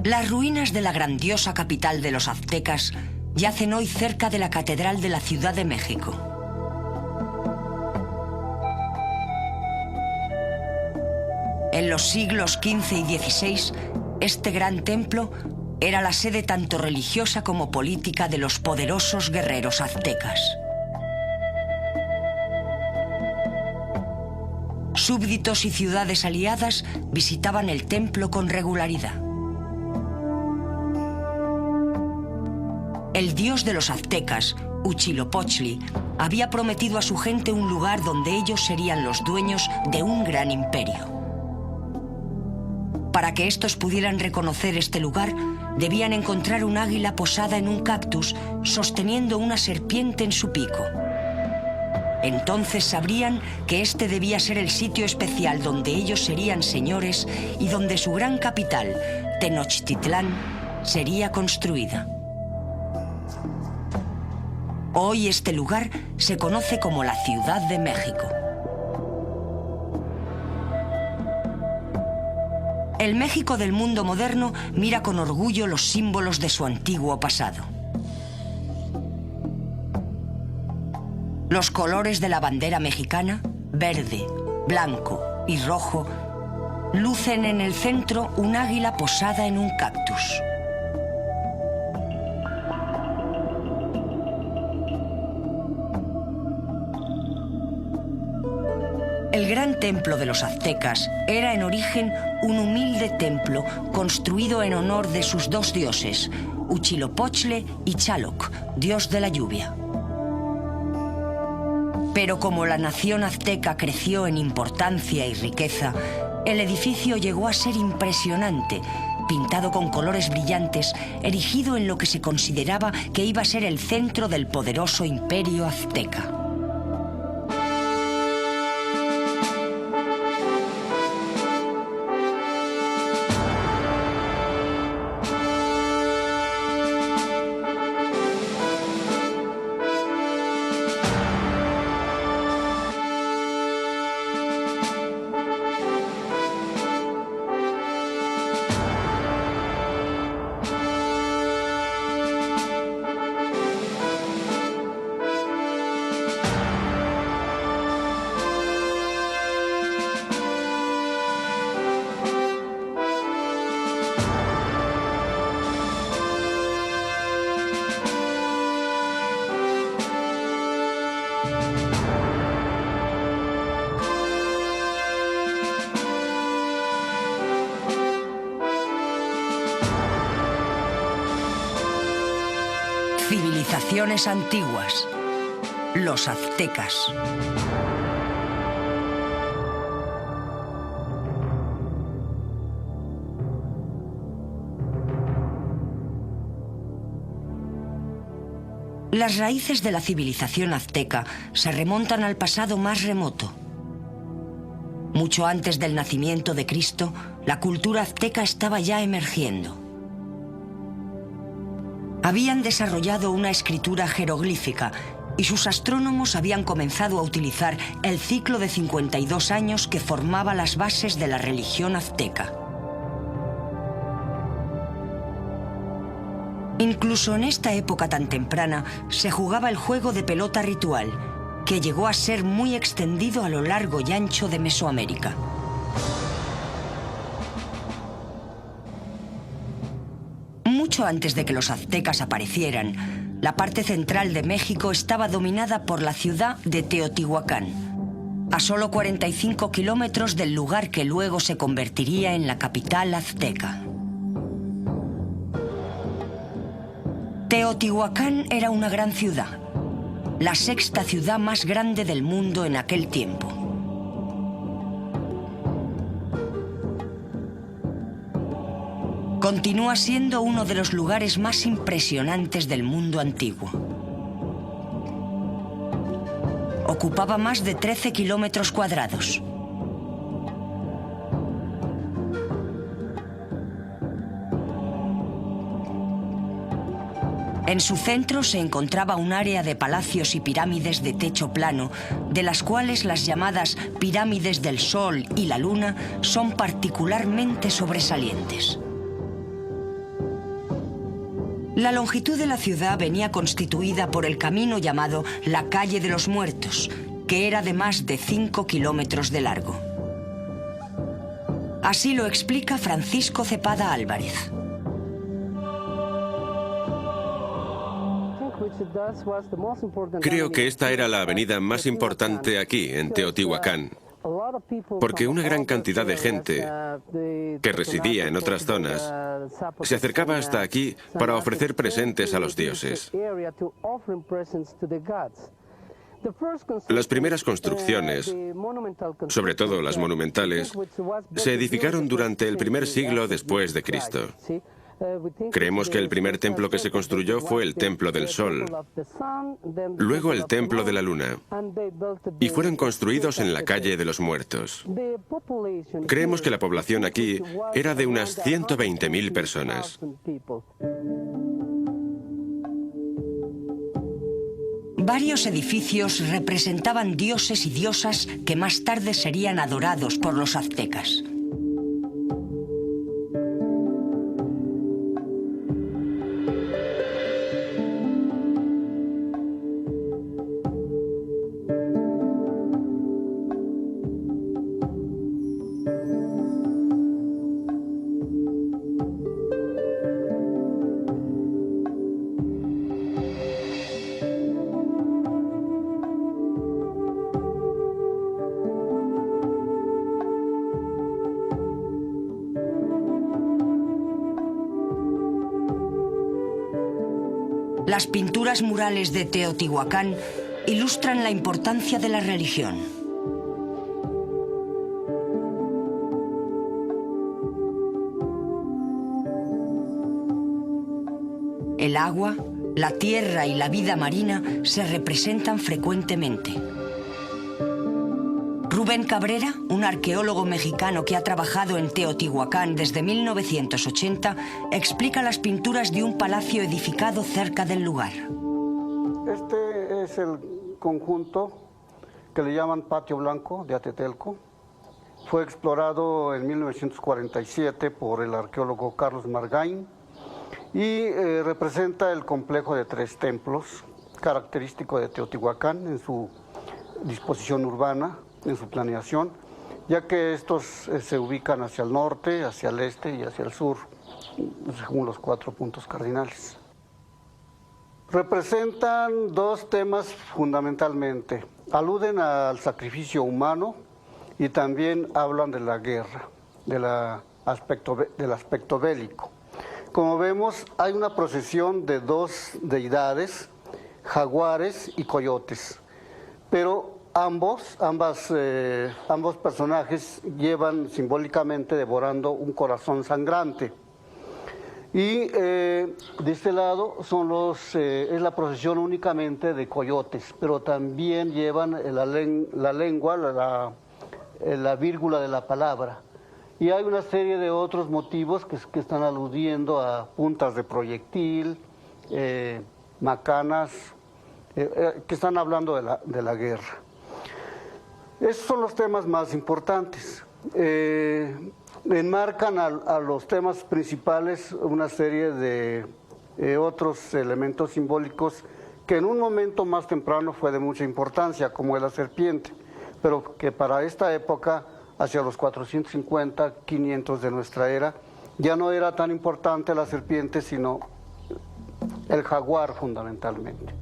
Las ruinas de la grandiosa capital de los aztecas yacen hoy cerca de la Catedral de la Ciudad de México. En los siglos XV y XVI, este gran templo era la sede tanto religiosa como política de los poderosos guerreros aztecas. Súbditos y ciudades aliadas visitaban el templo con regularidad. El dios de los aztecas, Huitzilopochtli, había prometido a su gente un lugar donde ellos serían los dueños de un gran imperio. Para que estos pudieran reconocer este lugar, debían encontrar un águila posada en un cactus, sosteniendo una serpiente en su pico. Entonces sabrían que este debía ser el sitio especial donde ellos serían señores y donde su gran capital, Tenochtitlán, sería construida. Hoy este lugar se conoce como la Ciudad de México. El México del mundo moderno mira con orgullo los símbolos de su antiguo pasado. Los colores de la bandera mexicana, verde, blanco y rojo, lucen en el centro un águila posada en un cactus. El gran templo de los aztecas era en origen un humilde templo construido en honor de sus dos dioses, Huitzilopochtli y Tlaloc, dios de la lluvia. Pero como la nación azteca creció en importancia y riqueza, el edificio llegó a ser impresionante, pintado con colores brillantes, erigido en lo que se consideraba que iba a ser el centro del poderoso imperio azteca. Civilizaciones antiguas. Los aztecas. Las raíces de la civilización azteca se remontan al pasado más remoto. Mucho antes del nacimiento de Cristo, la cultura azteca estaba ya emergiendo. Habían desarrollado una escritura jeroglífica y sus astrónomos habían comenzado a utilizar el ciclo de 52 años que formaba las bases de la religión azteca. Incluso en esta época tan temprana se jugaba el juego de pelota ritual, que llegó a ser muy extendido a lo largo y ancho de Mesoamérica. Mucho antes de que los aztecas aparecieran, la parte central de México estaba dominada por la ciudad de Teotihuacán, a solo 45 kilómetros del lugar que luego se convertiría en la capital azteca. Teotihuacán era una gran ciudad, la sexta ciudad más grande del mundo en aquel tiempo. Continúa siendo uno de los lugares más impresionantes del mundo antiguo. Ocupaba más de 13 kilómetros cuadrados. En su centro se encontraba un área de palacios y pirámides de techo plano, de las cuales las llamadas pirámides del Sol y la Luna son particularmente sobresalientes. La longitud de la ciudad venía constituida por el camino llamado la Calle de los Muertos, que era de más de 5 kilómetros de largo. Así lo explica Francisco Cepada Álvarez. Creo que esta era la avenida más importante aquí, en Teotihuacán, porque una gran cantidad de gente que residía en otras zonas se acercaba hasta aquí para ofrecer presentes a los dioses. Las primeras construcciones, sobre todo las monumentales, se edificaron durante el primer siglo después de Cristo. Creemos que el primer templo que se construyó fue el Templo del Sol, luego el Templo de la Luna, y fueron construidos en la Calle de los Muertos. Creemos que la población aquí era de unas 120.000 personas. Varios edificios representaban dioses y diosas que más tarde serían adorados por los aztecas. Las pinturas murales de Teotihuacán ilustran la importancia de la religión. El agua, la tierra y la vida marina se representan frecuentemente. Rubén Cabrera, un arqueólogo mexicano que ha trabajado en Teotihuacán desde 1980, explica las pinturas de un palacio edificado cerca del lugar. Este es el conjunto que le llaman Patio Blanco de Atetelco. Fue explorado en 1947 por el arqueólogo Carlos Margain y representa el complejo de 3 templos, característico de Teotihuacán en su disposición urbana, en su planeación, ya que estos se ubican hacia el norte, hacia el este y hacia el sur, según los 4 puntos cardinales. Representan 2 temas fundamentalmente. Aluden al sacrificio humano y también hablan de la guerra, del aspecto bélico. Como vemos, hay una procesión de 2 deidades, jaguares y coyotes, pero ambos personajes llevan simbólicamente devorando un corazón sangrante. Y de este lado es la procesión únicamente de coyotes, pero también llevan la lengua, la vírgula de la palabra. Y hay una serie de otros motivos que están aludiendo a puntas de proyectil, macanas, que están hablando de la guerra. Esos son los temas más importantes. Enmarcan a los temas principales una serie de otros elementos simbólicos que en un momento más temprano fue de mucha importancia, como la serpiente, pero que para esta época, hacia los 450, 500 de nuestra era, ya no era tan importante la serpiente, sino el jaguar fundamentalmente.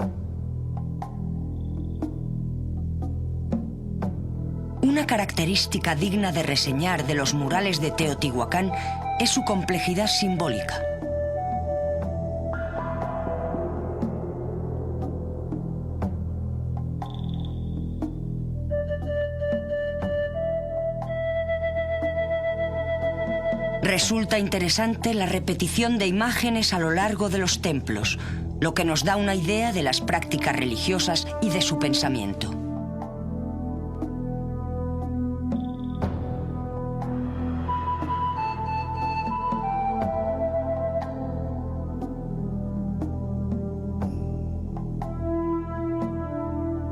Una característica digna de reseñar de los murales de Teotihuacán es su complejidad simbólica. Resulta interesante la repetición de imágenes a lo largo de los templos, lo que nos da una idea de las prácticas religiosas y de su pensamiento.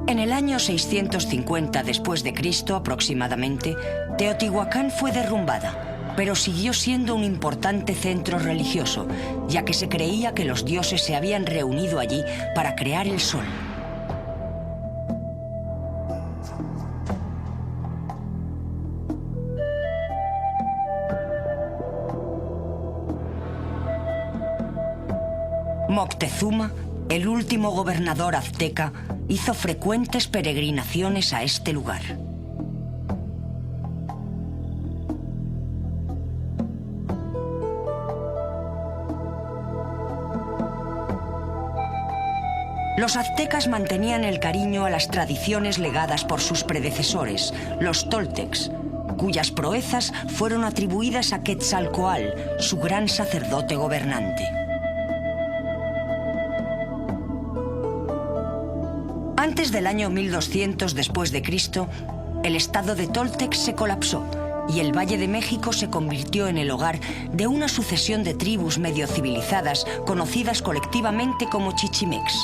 En el año 650 después de Cristo aproximadamente, Teotihuacán fue derrumbada pero siguió siendo un importante centro religioso, ya que se creía que los dioses se habían reunido allí para crear el sol. Moctezuma, el último gobernador azteca, hizo frecuentes peregrinaciones a este lugar. Los aztecas mantenían el cariño a las tradiciones legadas por sus predecesores, los toltecs, cuyas proezas fueron atribuidas a Quetzalcóatl, su gran sacerdote gobernante. Antes del año 1200 después de Cristo, el estado de Toltec se colapsó y el Valle de México se convirtió en el hogar de una sucesión de tribus medio civilizadas conocidas colectivamente como chichimecs.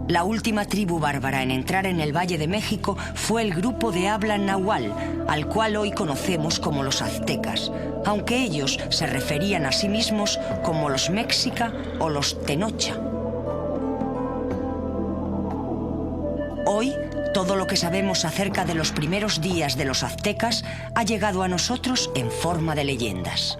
La última tribu bárbara en entrar en el Valle de México fue el grupo de habla nahual, al cual hoy conocemos como los aztecas, aunque ellos se referían a sí mismos como los mexica o los tenocha. Hoy, todo lo que sabemos acerca de los primeros días de los aztecas ha llegado a nosotros en forma de leyendas.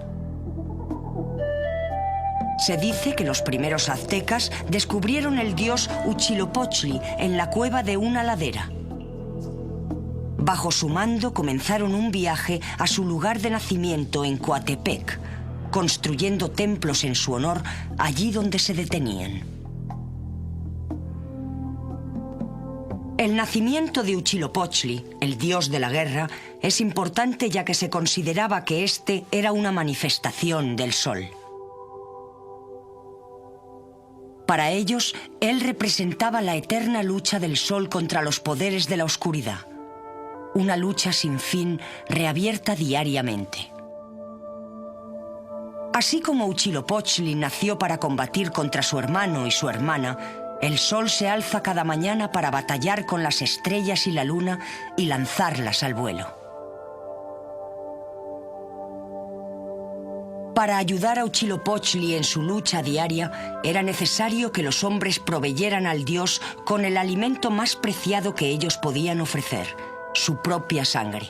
Se dice que los primeros aztecas descubrieron el dios Huitzilopochtli en la cueva de una ladera. Bajo su mando comenzaron un viaje a su lugar de nacimiento en Coatepec, construyendo templos en su honor allí donde se detenían. El nacimiento de Huitzilopochtli, el dios de la guerra, es importante ya que se consideraba que este era una manifestación del sol. Para ellos, él representaba la eterna lucha del sol contra los poderes de la oscuridad. Una lucha sin fin, reabierta diariamente. Así como Huitzilopochtli nació para combatir contra su hermano y su hermana, el sol se alza cada mañana para batallar con las estrellas y la luna y lanzarlas al vuelo. Para ayudar a Huitzilopochtli en su lucha diaria, era necesario que los hombres proveyeran al dios con el alimento más preciado que ellos podían ofrecer, su propia sangre.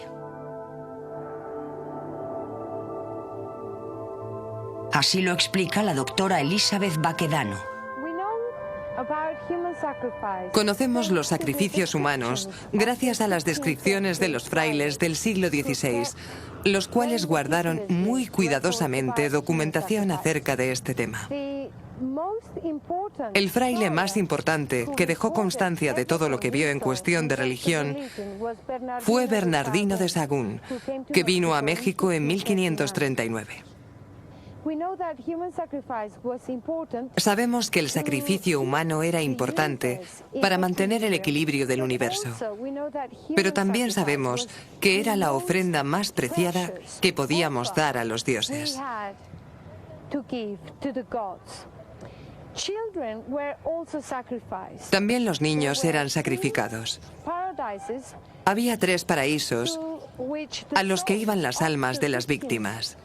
Así lo explica la doctora Elizabeth Baquedano. Conocemos los sacrificios humanos gracias a las descripciones de los frailes del siglo XVI, los cuales guardaron muy cuidadosamente documentación acerca de este tema. El fraile más importante, que dejó constancia de todo lo que vio en cuestión de religión, fue Bernardino de Sahagún, que vino a México en 1539. Sabemos que el sacrificio humano era importante para mantener el equilibrio del universo, pero también sabemos que era la ofrenda más preciada que podíamos dar a los dioses. También los niños eran sacrificados. Había 3 paraísos a los que iban las almas de las víctimas.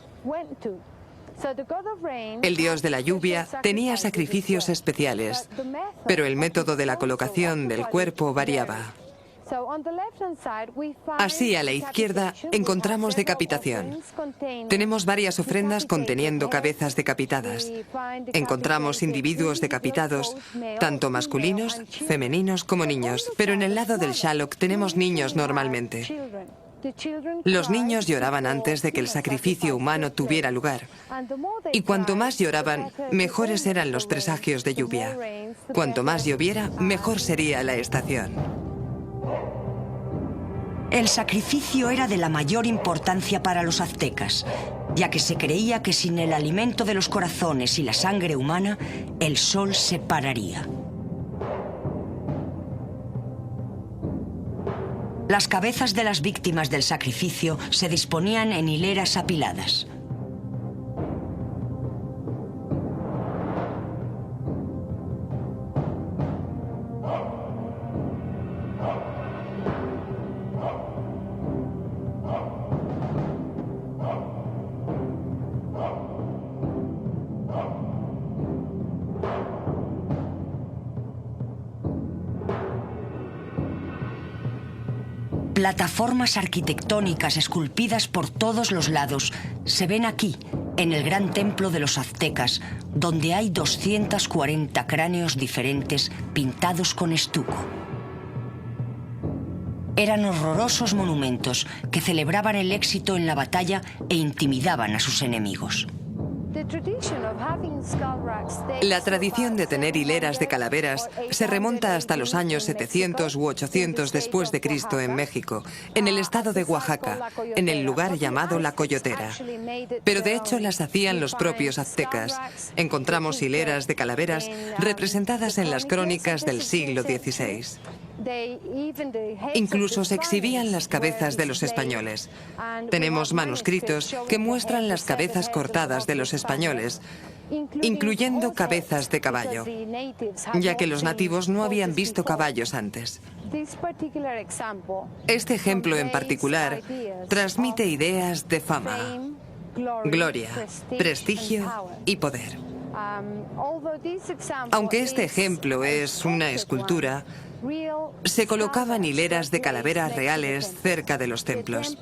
El dios de la lluvia tenía sacrificios especiales, pero el método de la colocación del cuerpo variaba. Así, a la izquierda, encontramos decapitación. Tenemos varias ofrendas conteniendo cabezas decapitadas. Encontramos individuos decapitados, tanto masculinos, femeninos como niños, pero en el lado del Xaloc tenemos niños normalmente. Los niños lloraban antes de que el sacrificio humano tuviera lugar. Y cuanto más lloraban, mejores eran los presagios de lluvia. Cuanto más lloviera, mejor sería la estación. El sacrificio era de la mayor importancia para los aztecas, ya que se creía que sin el alimento de los corazones y la sangre humana, el sol se pararía. Las cabezas de las víctimas del sacrificio se disponían en hileras apiladas. Plataformas arquitectónicas esculpidas por todos los lados se ven aquí, en el gran templo de los aztecas, donde hay 240 cráneos diferentes pintados con estuco. Eran horrorosos monumentos que celebraban el éxito en la batalla e intimidaban a sus enemigos. La tradición de tener hileras de calaveras se remonta hasta los años 700 u 800 después de Cristo en México, en el estado de Oaxaca, en el lugar llamado La Coyotera. Pero de hecho las hacían los propios aztecas. Encontramos hileras de calaveras representadas en las crónicas del siglo XVI. Incluso se exhibían las cabezas de los españoles. Tenemos manuscritos que muestran las cabezas cortadas de los españoles, incluyendo cabezas de caballo, ya que los nativos no habían visto caballos antes. Este ejemplo en particular transmite ideas de fama, gloria, prestigio y poder. Aunque este ejemplo es una escultura, se colocaban hileras de calaveras reales cerca de los templos.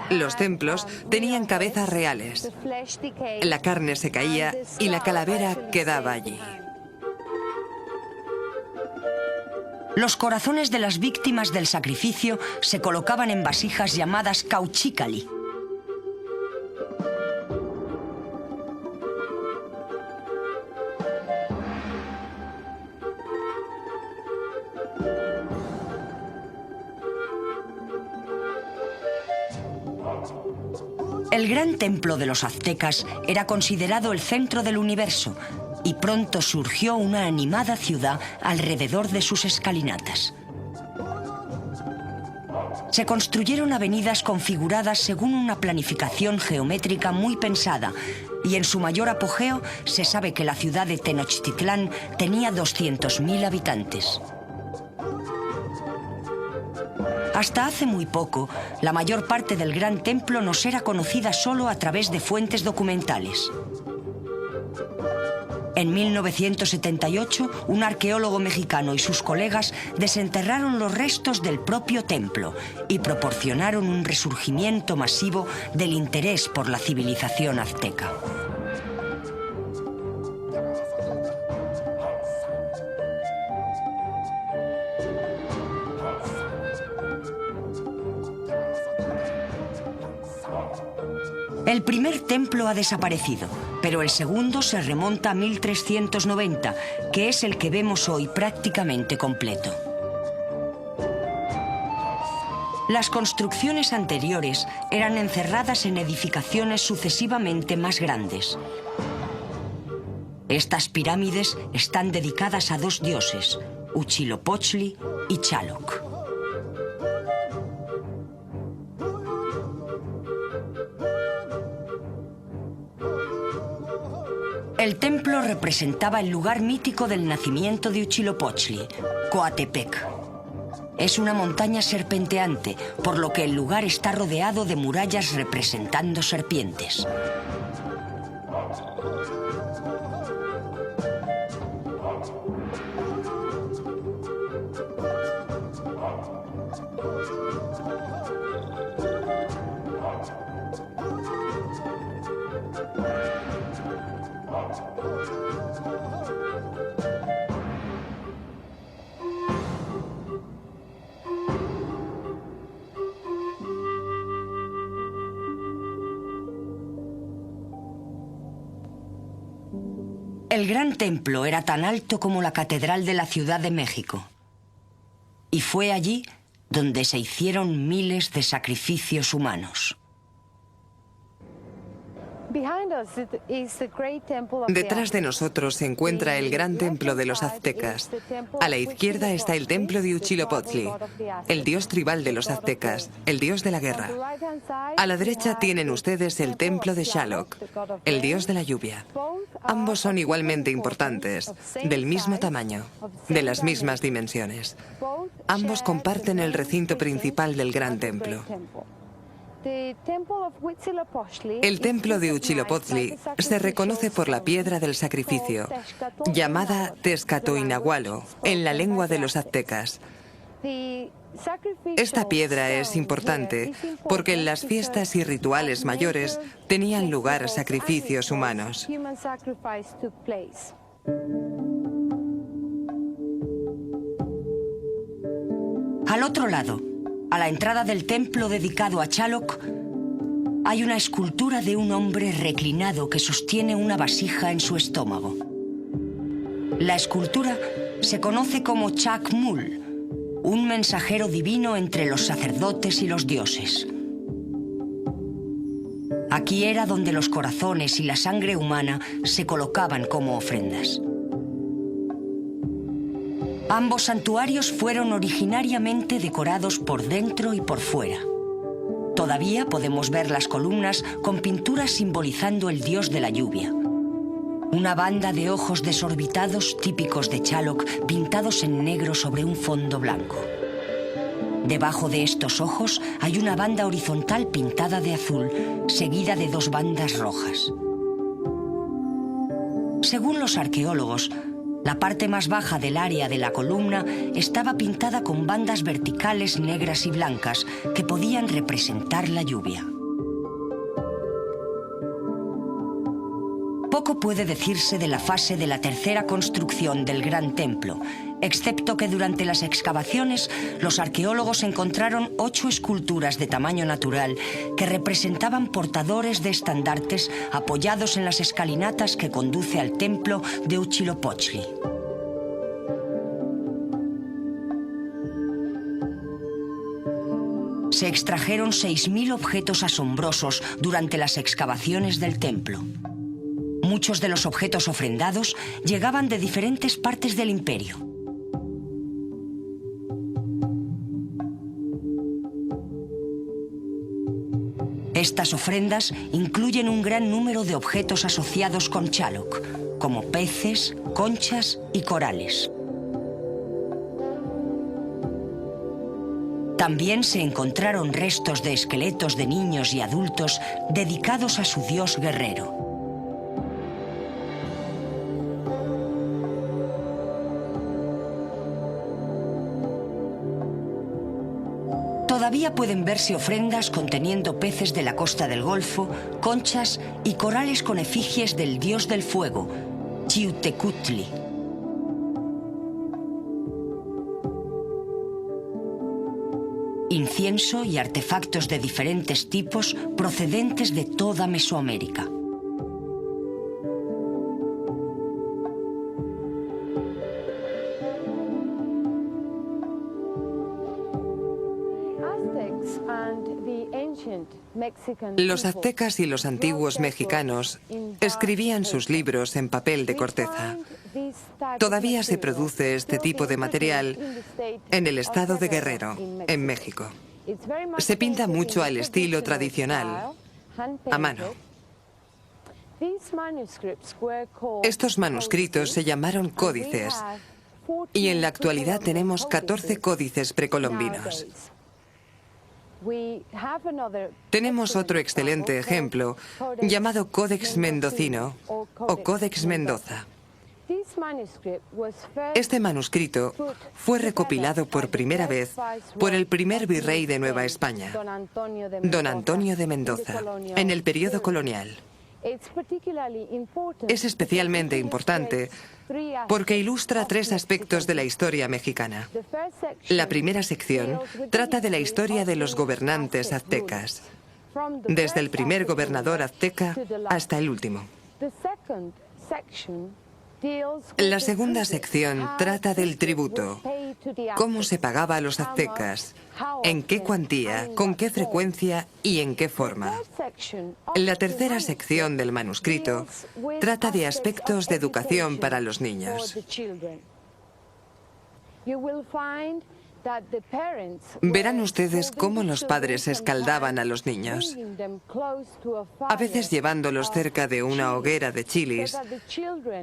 Los templos tenían cabezas reales. La carne se caía y la calavera quedaba allí. Los corazones de las víctimas del sacrificio se colocaban en vasijas llamadas cauchícali. El gran templo de los aztecas era considerado el centro del universo y pronto surgió una animada ciudad alrededor de sus escalinatas. Se construyeron avenidas configuradas según una planificación geométrica muy pensada y en su mayor apogeo se sabe que la ciudad de Tenochtitlán tenía 200.000 habitantes. Hasta hace muy poco, la mayor parte del gran templo nos era conocida solo a través de fuentes documentales. En 1978, un arqueólogo mexicano y sus colegas desenterraron los restos del propio templo y proporcionaron un resurgimiento masivo del interés por la civilización azteca. El primer templo ha desaparecido, pero el segundo se remonta a 1390, que es el que vemos hoy prácticamente completo. Las construcciones anteriores eran encerradas en edificaciones sucesivamente más grandes. Estas pirámides están dedicadas a dos dioses, Huitzilopochtli y Xaloc. El templo representaba el lugar mítico del nacimiento de Huitzilopochtli, Coatepec. Es una montaña serpenteante, por lo que el lugar está rodeado de murallas representando serpientes. El gran templo era tan alto como la Catedral de la Ciudad de México. Y fue allí donde se hicieron miles de sacrificios humanos. Detrás de nosotros se encuentra el gran templo de los aztecas. A la izquierda está el templo de Huitzilopochtli, el dios tribal de los aztecas, el dios de la guerra. A la derecha tienen ustedes el templo de Xaloc, el dios de la lluvia. Ambos son igualmente importantes, del mismo tamaño, de las mismas dimensiones. Ambos comparten el recinto principal del gran templo. El templo de Huitzilopochtli se reconoce por la piedra del sacrificio, llamada Tezcatoinahualo en la lengua de los aztecas. Esta piedra es importante porque en las fiestas y rituales mayores tenían lugar sacrificios humanos. Al otro lado, a la entrada del templo dedicado a Chaloc, hay una escultura de un hombre reclinado que sostiene una vasija en su estómago. La escultura se conoce como Chak Mul, un mensajero divino entre los sacerdotes y los dioses. Aquí era donde los corazones y la sangre humana se colocaban como ofrendas. Ambos santuarios fueron originariamente decorados por dentro y por fuera. Todavía podemos ver las columnas con pinturas simbolizando el dios de la lluvia. Una banda de ojos desorbitados típicos de Chaloc pintados en negro sobre un fondo blanco. Debajo de estos ojos hay una banda horizontal pintada de azul, seguida de dos bandas rojas. Según los arqueólogos, la parte más baja del área de la columna estaba pintada con bandas verticales negras y blancas que podían representar la lluvia. Poco puede decirse de la fase de la tercera construcción del Gran Templo, excepto que durante las excavaciones los arqueólogos encontraron 8 esculturas de tamaño natural que representaban portadores de estandartes apoyados en las escalinatas que conduce al templo de Huitzilopochtli. Se extrajeron 6.000 objetos asombrosos durante las excavaciones del templo. Muchos de los objetos ofrendados llegaban de diferentes partes del imperio. Estas ofrendas incluyen un gran número de objetos asociados con Chaloc, como peces, conchas y corales. También se encontraron restos de esqueletos de niños y adultos dedicados a su dios guerrero. Todavía pueden verse ofrendas conteniendo peces de la costa del Golfo, conchas y corales con efigies del dios del fuego, Xiuhtecuhtli. Incienso y artefactos de diferentes tipos procedentes de toda Mesoamérica. Los aztecas y los antiguos mexicanos escribían sus libros en papel de corteza. Todavía se produce este tipo de material en el estado de Guerrero, en México. Se pinta mucho al estilo tradicional, a mano. Estos manuscritos se llamaron códices y en la actualidad tenemos 14 códices precolombinos. Tenemos otro excelente ejemplo llamado Códex Mendocino o Códex Mendoza. Este manuscrito fue recopilado por primera vez por el primer virrey de Nueva España, don Antonio de Mendoza, en el periodo colonial. Es especialmente importante porque ilustra 3 aspectos de la historia mexicana. La primera sección trata de la historia de los gobernantes aztecas, desde el primer gobernador azteca hasta el último. La segunda sección trata del tributo, cómo se pagaba a los aztecas, en qué cuantía, con qué frecuencia y en qué forma. La tercera sección del manuscrito trata de aspectos de educación para los niños. Verán ustedes cómo los padres escaldaban a los niños, a veces llevándolos cerca de una hoguera de chilis,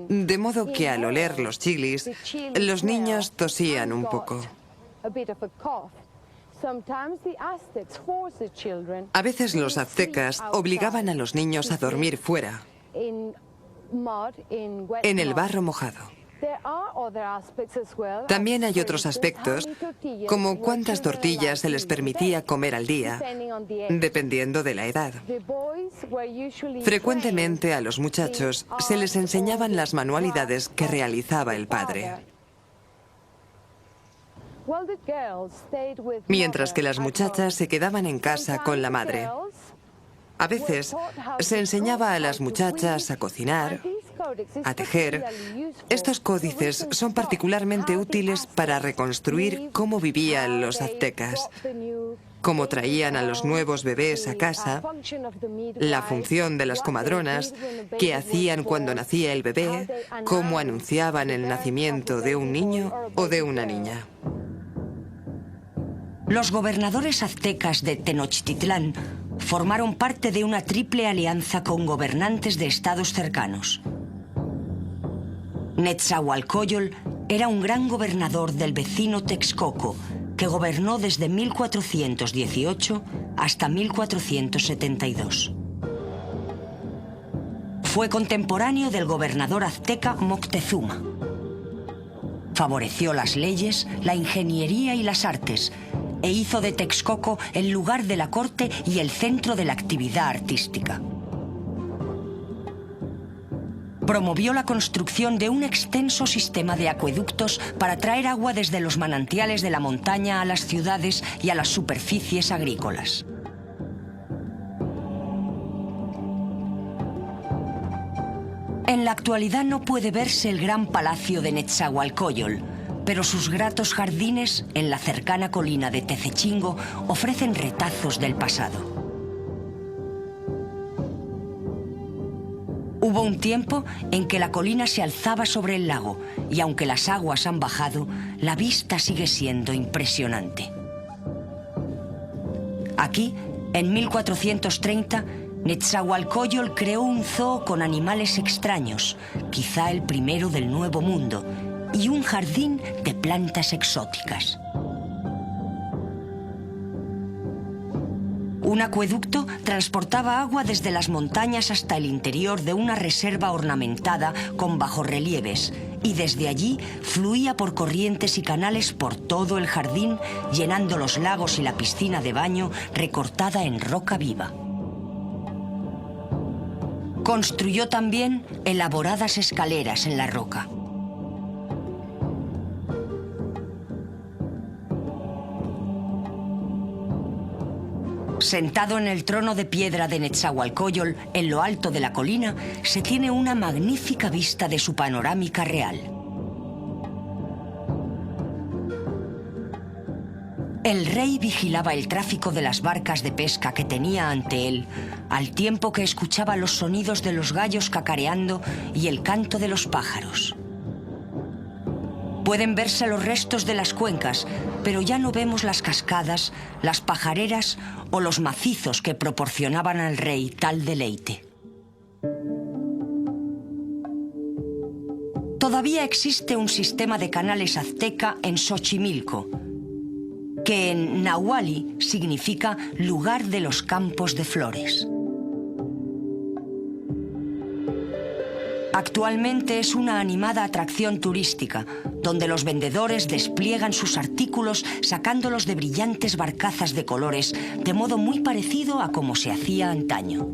de modo que al oler los chilis, los niños tosían un poco. A veces los aztecas obligaban a los niños a dormir fuera, en el barro mojado. También hay otros aspectos, como cuántas tortillas se les permitía comer al día, dependiendo de la edad. Frecuentemente a los muchachos se les enseñaban las manualidades que realizaba el padre, mientras que las muchachas se quedaban en casa con la madre. A veces se enseñaba a las muchachas a cocinar, a tejer. Estos códices son particularmente útiles para reconstruir cómo vivían los aztecas, cómo traían a los nuevos bebés a casa, la función de las comadronas, qué hacían cuando nacía el bebé, cómo anunciaban el nacimiento de un niño o de una niña. Los gobernadores aztecas de Tenochtitlán formaron parte de una triple alianza con gobernantes de estados cercanos. Netzahualcóyotl era un gran gobernador del vecino Texcoco, que gobernó desde 1418 hasta 1472. Fue contemporáneo del gobernador azteca Moctezuma. Favoreció las leyes, la ingeniería y las artes, e hizo de Texcoco el lugar de la corte y el centro de la actividad artística. Promovió la construcción de un extenso sistema de acueductos para traer agua desde los manantiales de la montaña a las ciudades y a las superficies agrícolas. En la actualidad no puede verse el gran palacio de Netzahualcóyotl, pero sus gratos jardines en la cercana colina de Tezechingo ofrecen retazos del pasado. Hubo un tiempo en que la colina se alzaba sobre el lago y aunque las aguas han bajado, la vista sigue siendo impresionante. Aquí, en 1430, Netzahualcóyotl creó un zoo con animales extraños, quizá el primero del Nuevo Mundo, y un jardín de plantas exóticas. Un acueducto transportaba agua desde las montañas hasta el interior de una reserva ornamentada con bajorrelieves y desde allí fluía por corrientes y canales por todo el jardín, llenando los lagos y la piscina de baño recortada en roca viva. Construyó también elaboradas escaleras en la roca. Sentado en el trono de piedra de Netzahualcóyotl, en lo alto de la colina, se tiene una magnífica vista de su panorámica real. El rey vigilaba el tráfico de las barcas de pesca que tenía ante él, al tiempo que escuchaba los sonidos de los gallos cacareando y el canto de los pájaros. Pueden verse los restos de las cuencas, pero ya no vemos las cascadas, las pajareras o los macizos que proporcionaban al rey tal deleite. Todavía existe un sistema de canales azteca en Xochimilco, que en nahuali significa lugar de los campos de flores. Actualmente es una animada atracción turística, donde los vendedores despliegan sus artículos sacándolos de brillantes barcazas de colores, de modo muy parecido a como se hacía antaño.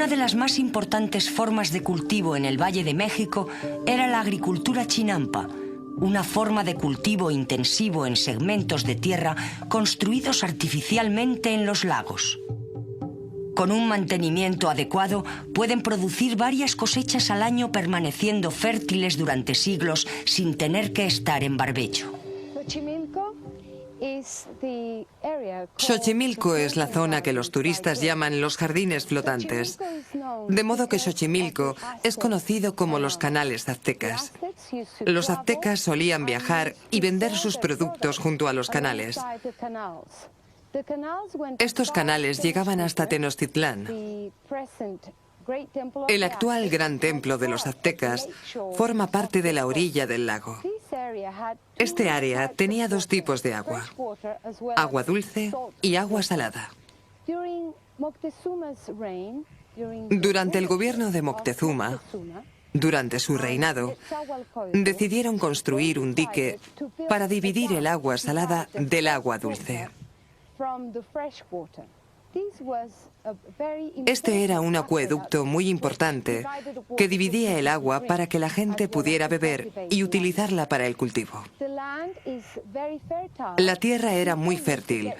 Una de las más importantes formas de cultivo en el Valle de México era la agricultura chinampa, una forma de cultivo intensivo en segmentos de tierra construidos artificialmente en los lagos. Con un mantenimiento adecuado, pueden producir varias cosechas al año permaneciendo fértiles durante siglos sin tener que estar en barbecho. Xochimilco es la zona que los turistas llaman los jardines flotantes, de modo que Xochimilco es conocido como los canales aztecas. Los aztecas solían viajar y vender sus productos junto a los canales. Estos canales llegaban hasta Tenochtitlán. El actual gran templo de los aztecas forma parte de la orilla del lago. Este área tenía dos tipos de agua: agua dulce y agua salada. Durante el gobierno de Moctezuma, durante su reinado, decidieron construir un dique para dividir el agua salada del agua dulce. Este era un acueducto muy importante que dividía el agua para que la gente pudiera beber y utilizarla para el cultivo. La tierra era muy fértil.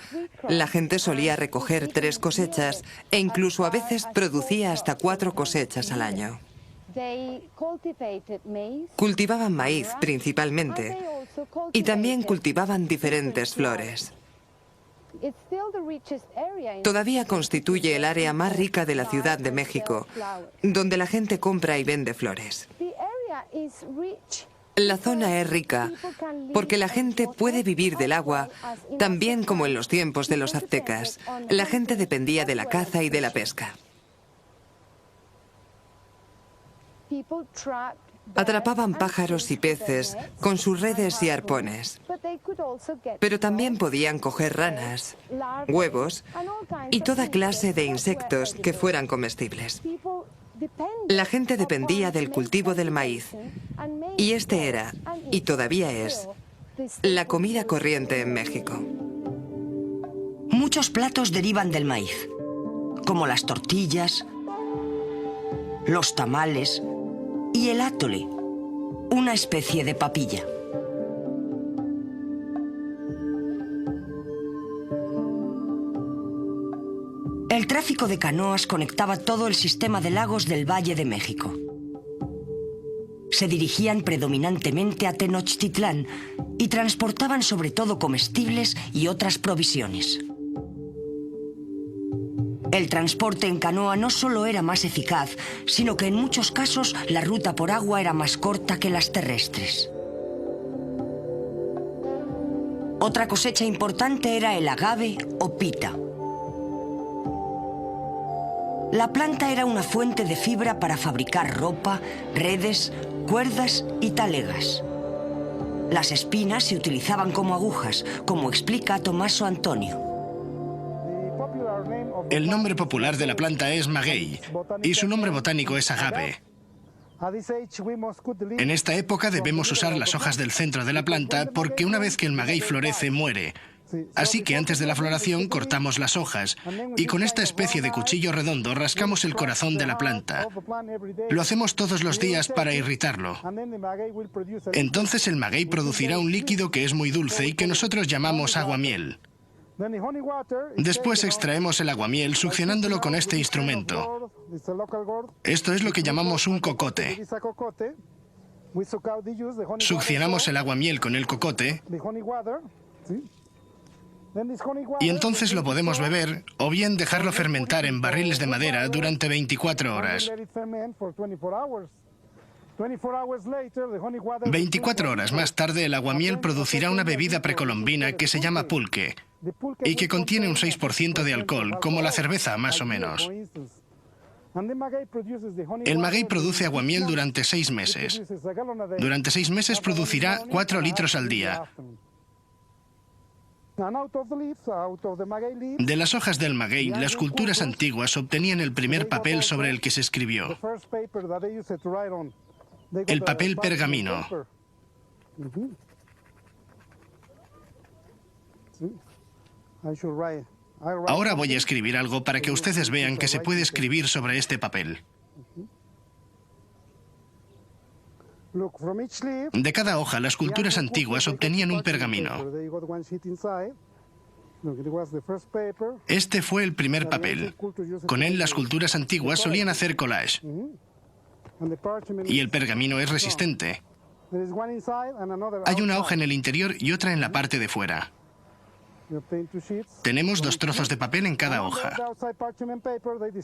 La gente solía recoger 3 cosechas e incluso a veces producía hasta 4 cosechas al año. Cultivaban maíz principalmente y también cultivaban diferentes flores. Todavía constituye el área más rica de la Ciudad de México, donde la gente compra y vende flores. La zona es rica porque la gente puede vivir del agua, también como en los tiempos de los aztecas. La gente dependía de la caza y de la pesca. Atrapaban pájaros y peces con sus redes y arpones, pero también podían coger ranas, huevos y toda clase de insectos que fueran comestibles. La gente dependía del cultivo del maíz, y este era, y todavía es, la comida corriente en México. Muchos platos derivan del maíz, como las tortillas, los tamales y el atole, una especie de papilla. El tráfico de canoas conectaba todo el sistema de lagos del Valle de México. Se dirigían predominantemente a Tenochtitlán y transportaban sobre todo comestibles y otras provisiones. El transporte en canoa no solo era más eficaz, sino que en muchos casos la ruta por agua era más corta que las terrestres. Otra cosecha importante era el agave o pita. La planta era una fuente de fibra para fabricar ropa, redes, cuerdas y talegas. Las espinas se utilizaban como agujas, como explica Tommaso Antonio. El nombre popular de la planta es maguey y su nombre botánico es agave. En esta época debemos usar las hojas del centro de la planta porque una vez que el maguey florece, muere. Así que antes de la floración cortamos las hojas y con esta especie de cuchillo redondo rascamos el corazón de la planta. Lo hacemos todos los días para irritarlo. Entonces el maguey producirá un líquido que es muy dulce y que nosotros llamamos aguamiel. Después extraemos el aguamiel succionándolo con este instrumento. Esto es lo que llamamos un cocote. Succionamos el aguamiel con el cocote y entonces lo podemos beber o bien dejarlo fermentar en barriles de madera durante 24 horas. 24 horas más tarde el aguamiel producirá una bebida precolombina que se llama pulque y que contiene un 6% de alcohol, como la cerveza más o menos. El maguey produce aguamiel durante 6 meses. Durante 6 meses producirá 4 litros al día. De las hojas del maguey, las culturas antiguas obtenían el primer papel sobre el que se escribió. El papel pergamino. Ahora voy a escribir algo para que ustedes vean que se puede escribir sobre este papel. De cada hoja, las culturas antiguas obtenían un pergamino. Este fue el primer papel. Con él, las culturas antiguas solían hacer collage. Y el pergamino es resistente. Hay una hoja en el interior y otra en la parte de fuera. Tenemos 2 trozos de papel en cada hoja.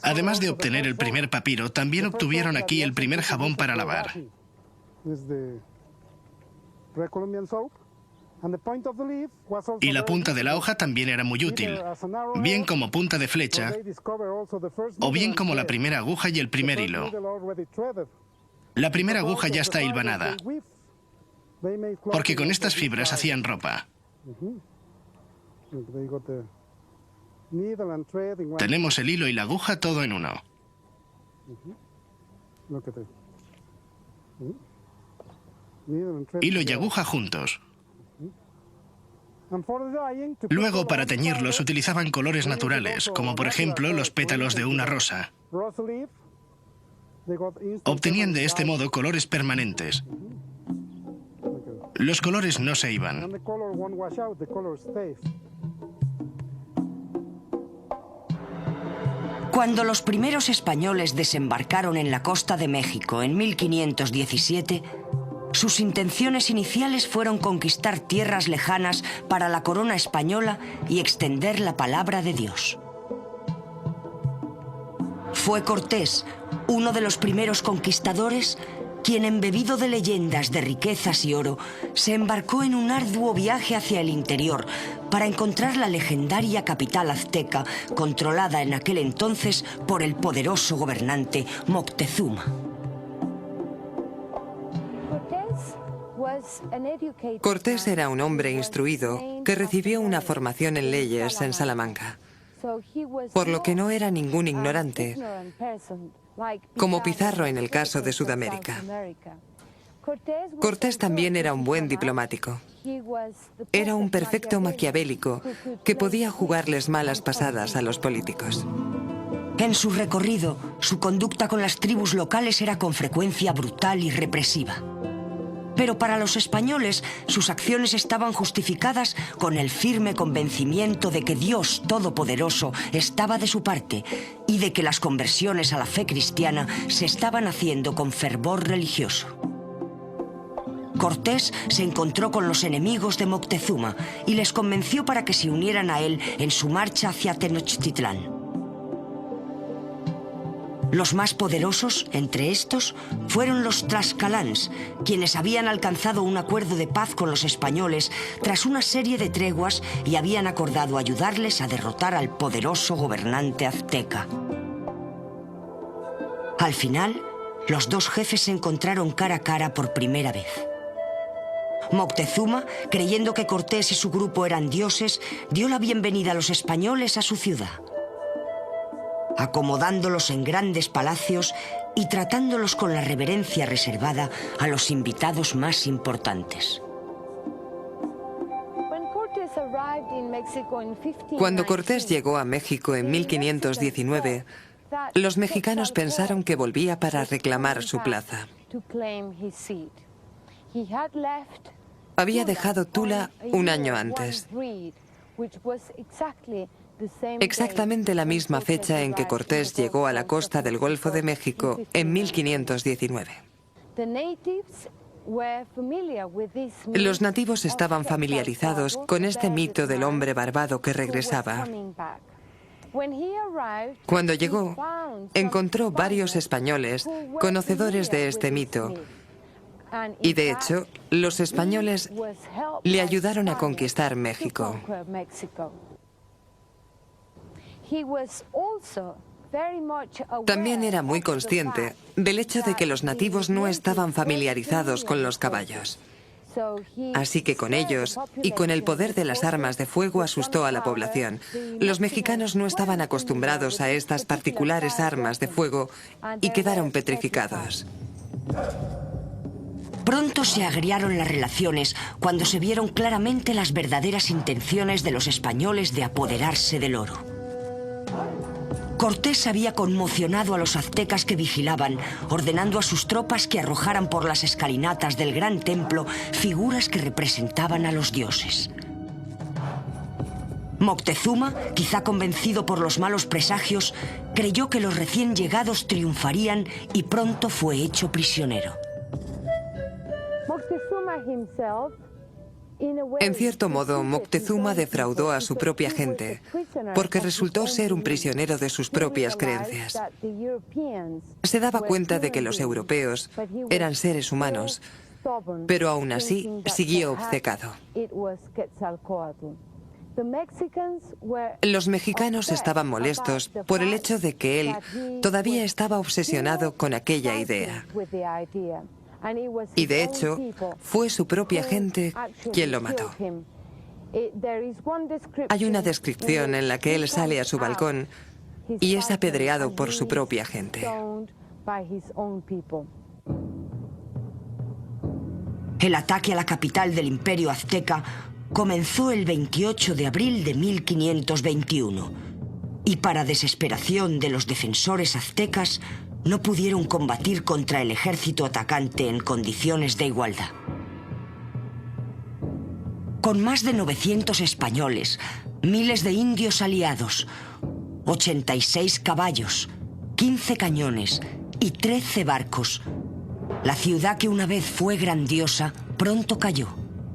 Además de obtener el primer papiro, también obtuvieron aquí el primer jabón para lavar. Y la punta de la hoja también era muy útil, bien como punta de flecha, o bien como la primera aguja y el primer hilo. La primera aguja ya está hilvanada, porque con estas fibras hacían ropa. Tenemos el hilo y la aguja todo en uno. Hilo y aguja juntos. Luego, para teñirlos, utilizaban colores naturales, como por ejemplo los pétalos de una rosa. Obtenían de este modo colores permanentes. Los colores no se iban. Cuando los primeros españoles desembarcaron en la costa de México en 1517, sus intenciones iniciales fueron conquistar tierras lejanas para la corona española y extender la palabra de Dios. Fue Cortés, uno de los primeros conquistadores, quien, embebido de leyendas de riquezas y oro, se embarcó en un arduo viaje hacia el interior para encontrar la legendaria capital azteca, controlada en aquel entonces por el poderoso gobernante Moctezuma. Cortés era un hombre instruido que recibió una formación en leyes en Salamanca, por lo que no era ningún ignorante, como Pizarro en el caso de Sudamérica. Cortés también era un buen diplomático. Era un perfecto maquiavélico que podía jugarles malas pasadas a los políticos. En su recorrido, su conducta con las tribus locales era con frecuencia brutal y represiva. Pero para los españoles, sus acciones estaban justificadas con el firme convencimiento de que Dios Todopoderoso estaba de su parte y de que las conversiones a la fe cristiana se estaban haciendo con fervor religioso. Cortés se encontró con los enemigos de Moctezuma y les convenció para que se unieran a él en su marcha hacia Tenochtitlán. Los más poderosos, entre estos, fueron los tlaxcalans, quienes habían alcanzado un acuerdo de paz con los españoles tras una serie de treguas y habían acordado ayudarles a derrotar al poderoso gobernante azteca. Al final, los dos jefes se encontraron cara a cara por primera vez. Moctezuma, creyendo que Cortés y su grupo eran dioses, dio la bienvenida a los españoles a su ciudad, acomodándolos en grandes palacios y tratándolos con la reverencia reservada a los invitados más importantes. Cuando Cortés llegó a México en 1519, los mexicanos pensaron que volvía para reclamar su plaza. Había dejado Tula un año antes, exactamente la misma fecha en que Cortés llegó a la costa del Golfo de México en 1519. Los nativos estaban familiarizados con este mito del hombre barbado que regresaba. Cuando llegó, encontró varios españoles conocedores de este mito. Y de hecho, los españoles le ayudaron a conquistar México. También era muy consciente del hecho de que los nativos no estaban familiarizados con los caballos. Así que con ellos y con el poder de las armas de fuego asustó a la población. Los mexicanos no estaban acostumbrados a estas particulares armas de fuego y quedaron petrificados. Pronto se agriaron las relaciones cuando se vieron claramente las verdaderas intenciones de los españoles de apoderarse del oro. Cortés había conmocionado a los aztecas que vigilaban, ordenando a sus tropas que arrojaran por las escalinatas del gran templo figuras que representaban a los dioses. Moctezuma, quizá convencido por los malos presagios, creyó que los recién llegados triunfarían y pronto fue hecho prisionero. En cierto modo, Moctezuma defraudó a su propia gente, porque resultó ser un prisionero de sus propias creencias. Se daba cuenta de que los europeos eran seres humanos, pero aún así siguió obcecado. Los mexicanos estaban molestos por el hecho de que él todavía estaba obsesionado con aquella idea. Y de hecho, fue su propia gente quien lo mató. Hay una descripción en la que él sale a su balcón y es apedreado por su propia gente. El ataque a la capital del Imperio Azteca comenzó el 28 de abril de 1521 y, para desesperación de los defensores aztecas, no pudieron combatir contra el ejército atacante en condiciones de igualdad. Con más de 900 españoles, miles de indios aliados, 86 caballos, 15 cañones y 13 barcos, la ciudad que una vez fue grandiosa pronto cayó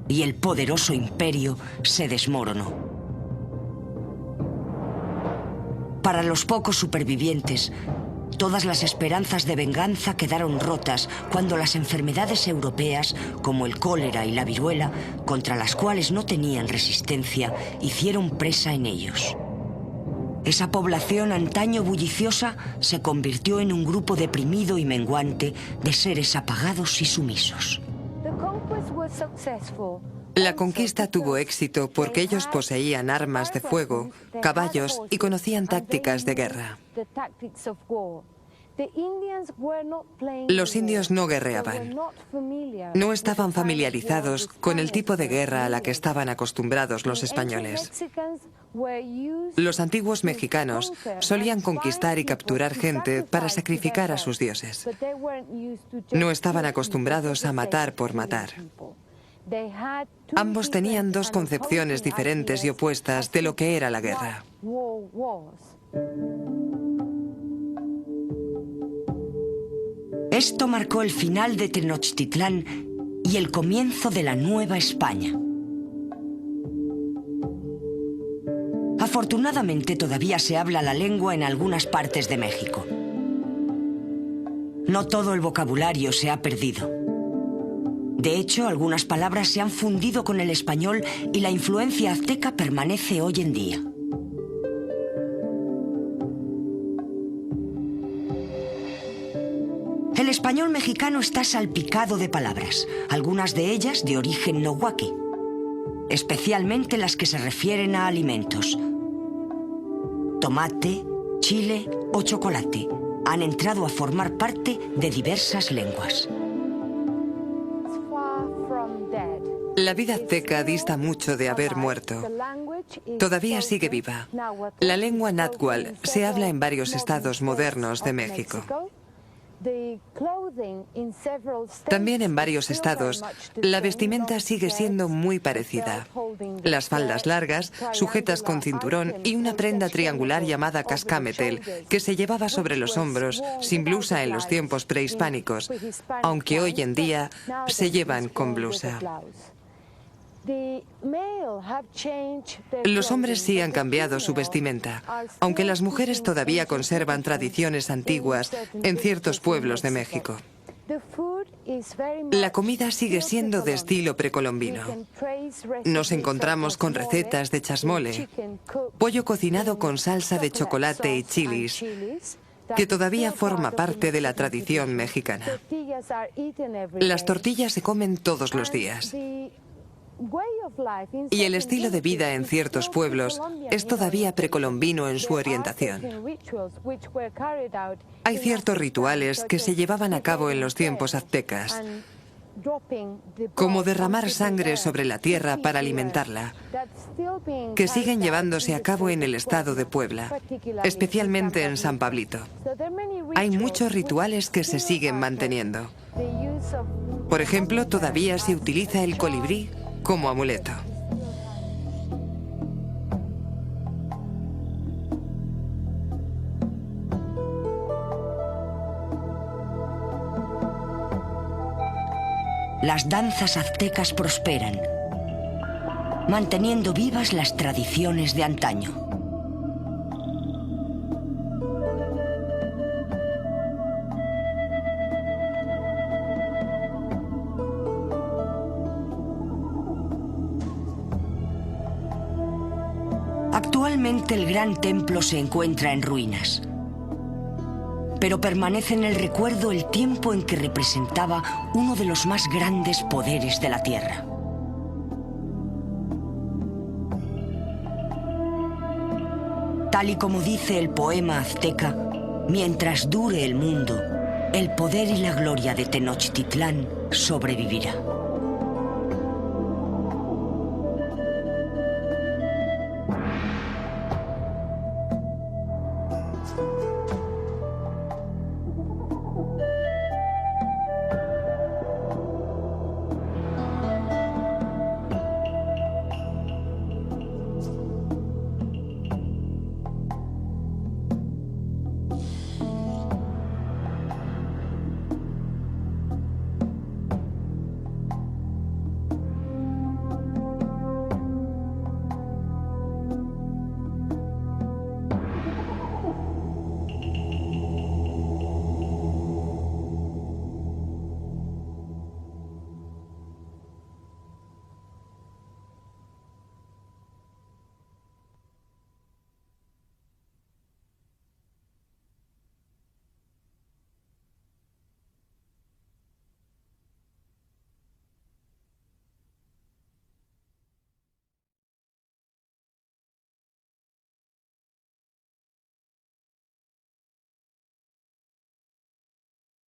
y el poderoso imperio se desmoronó. Para los pocos supervivientes, todas las esperanzas de venganza quedaron rotas cuando las enfermedades europeas, como el cólera y la viruela, contra las cuales no tenían resistencia, hicieron presa en ellos. Esa población antaño bulliciosa se convirtió en un grupo deprimido y menguante de seres apagados y sumisos. La conquista tuvo éxito porque ellos poseían armas de fuego, caballos y conocían tácticas de guerra. Los indios no guerreaban. No estaban familiarizados con el tipo de guerra a la que estaban acostumbrados los españoles. Los antiguos mexicanos solían conquistar y capturar gente para sacrificar a sus dioses. No estaban acostumbrados a matar por matar. Ambos tenían dos concepciones diferentes y opuestas de lo que era la guerra. Esto marcó el final de Tenochtitlán y el comienzo de la Nueva España. Afortunadamente todavía se habla la lengua en algunas partes de México. No todo el vocabulario se ha perdido. De hecho, algunas palabras se han fundido con el español y la influencia azteca permanece hoy en día. El español mexicano está salpicado de palabras, algunas de ellas de origen nahuatl, especialmente las que se refieren a alimentos. Tomate, chile o chocolate han entrado a formar parte de diversas lenguas. La vida azteca dista mucho de haber muerto. Todavía sigue viva. La lengua náhuatl se habla en varios estados modernos de México. También en varios estados, la vestimenta sigue siendo muy parecida. Las faldas largas, sujetas con cinturón y una prenda triangular llamada cascametel, que se llevaba sobre los hombros, sin blusa en los tiempos prehispánicos, aunque hoy en día se llevan con blusa. Los hombres sí han cambiado su vestimenta, aunque las mujeres todavía conservan tradiciones antiguas en ciertos pueblos de México. La comida sigue siendo de estilo precolombino. Nos encontramos con recetas de chasmole, pollo cocinado con salsa de chocolate y chilis, que todavía forma parte de la tradición mexicana. Las tortillas se comen todos los días. Y el estilo de vida en ciertos pueblos es todavía precolombino en su orientación. Hay ciertos rituales que se llevaban a cabo en los tiempos aztecas, como derramar sangre sobre la tierra para alimentarla, que siguen llevándose a cabo en el estado de Puebla, especialmente en San Pablito. Hay muchos rituales que se siguen manteniendo. Por ejemplo, todavía se utiliza el colibrí como amuleto. Las danzas aztecas prosperan, manteniendo vivas las tradiciones de antaño. Actualmente el gran templo se encuentra en ruinas, pero permanece en el recuerdo el tiempo en que representaba uno de los más grandes poderes de la tierra. Tal y como dice el poema azteca, mientras dure el mundo, el poder y la gloria de Tenochtitlán sobrevivirá.